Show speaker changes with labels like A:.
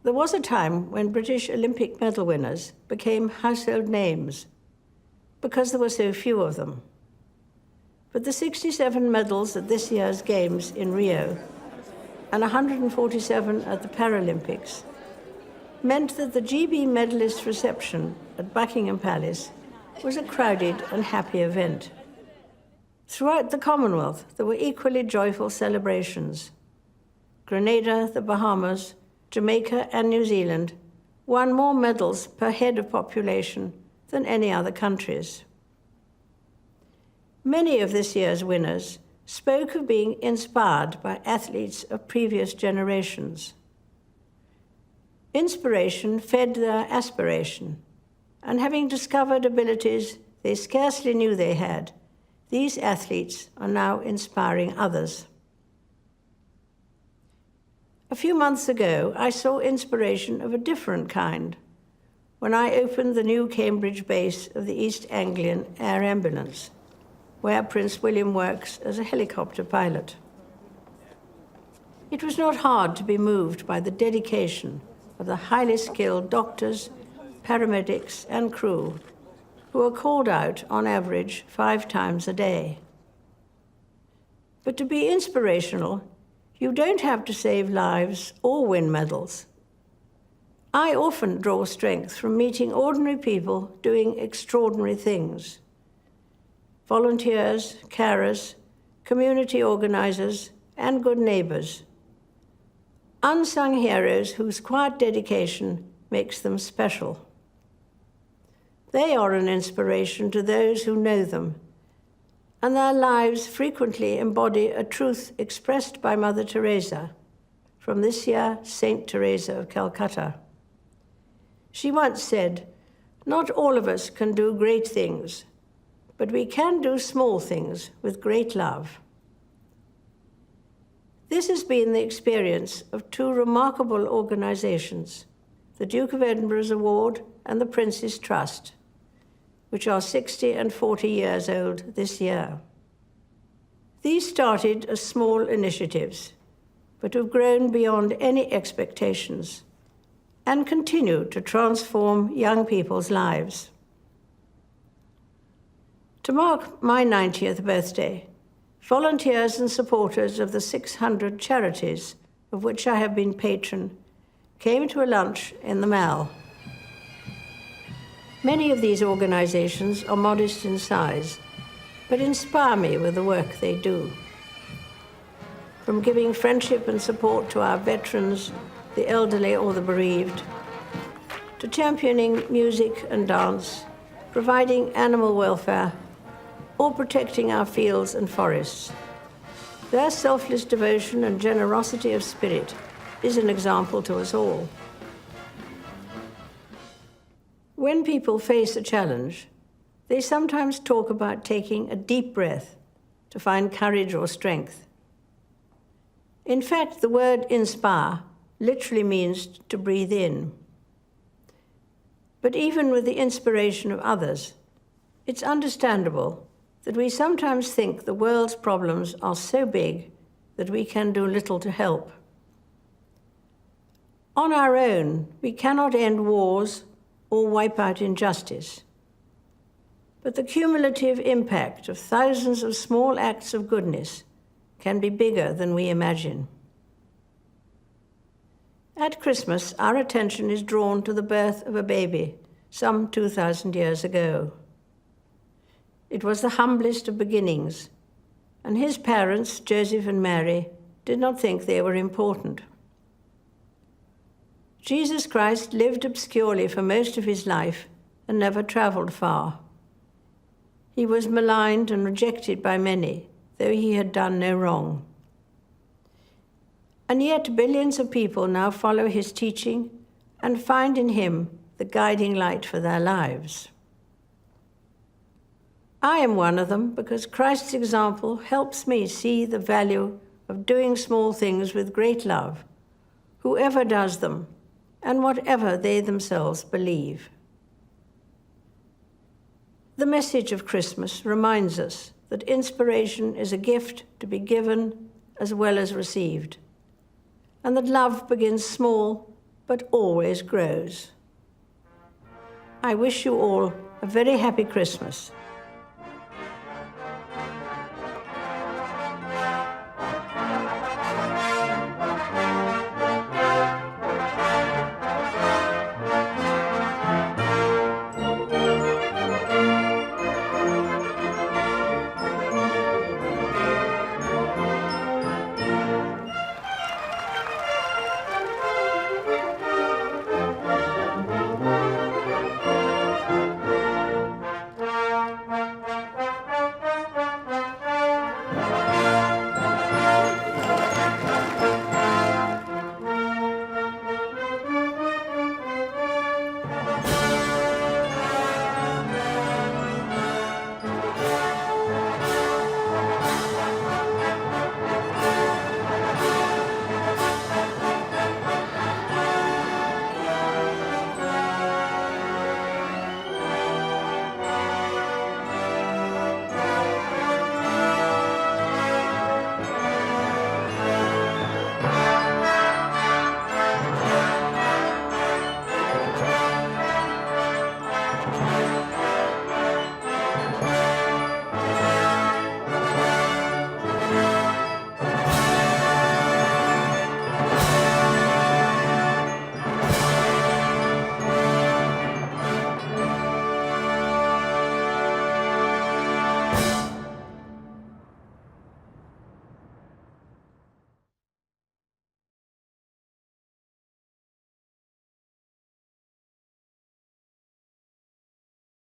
A: There was a time when British Olympic medal winners became household names because there were so few of them. But the 67 medals at this year's Games in Rio and 147 at the Paralympics meant that the GB medalist reception at Buckingham Palace was a crowded and happy event. Throughout the Commonwealth, there were equally joyful celebrations. Grenada, the Bahamas, Jamaica, and New Zealand won more medals per head of population than any other countries. Many of this year's winners spoke of being inspired by athletes of previous generations. Inspiration fed their aspiration, and having discovered abilities they scarcely knew they had, these athletes are now inspiring others. A few months ago, I saw inspiration of a different kind when I opened the new Cambridge base of the East Anglian Air Ambulance, where Prince William works as a helicopter pilot. It was not hard to be moved by the dedication of the highly skilled doctors, paramedics, and crew who are called out on average 5 times a day. But to be inspirational, you don't have to save lives or win medals. I often draw strength from meeting ordinary people doing extraordinary things. Volunteers, carers, community organizers, and good neighbors. Unsung heroes whose quiet dedication makes them special. They are an inspiration to those who know them, and their lives frequently embody a truth expressed by Mother Teresa, from this year, Saint Teresa of Calcutta. She once said, "Not all of us can do great things, but we can do small things with great love." This has been the experience of 2 remarkable organizations, the Duke of Edinburgh's Award and the Prince's Trust, which are 60 and 40 years old this year. These started as small initiatives, but have grown beyond any expectations and continue to transform young people's lives. To mark my 90th birthday, volunteers and supporters of the 600 charities of which I have been patron came to a lunch in the Mall. Many of these organizations are modest in size, but inspire me with the work they do. From giving friendship and support to our veterans, the elderly or the bereaved, to championing music and dance, providing animal welfare, or protecting our fields and forests. Their selfless devotion and generosity of spirit is an example to us all. When people face a challenge, they sometimes talk about taking a deep breath to find courage or strength. In fact, the word inspire literally means to breathe in. But even with the inspiration of others, it's understandable that we sometimes think the world's problems are so big that we can do little to help. On our own, we cannot end wars or wipe out injustice. But the cumulative impact of thousands of small acts of goodness can be bigger than we imagine. At Christmas, our attention is drawn to the birth of a baby some 2,000 years ago. It was the humblest of beginnings, and his parents, Joseph and Mary, did not think they were important. Jesus Christ lived obscurely for most of his life and never traveled far. He was maligned and rejected by many, though he had done no wrong. And yet billions of people now follow his teaching and find in him the guiding light for their lives. I am one of them because Christ's example helps me see the value of doing small things with great love, whoever does them, and whatever they themselves believe. The message of Christmas reminds us that inspiration is a gift to be given as well as received, and that love begins small but always grows. I wish you all a very happy Christmas.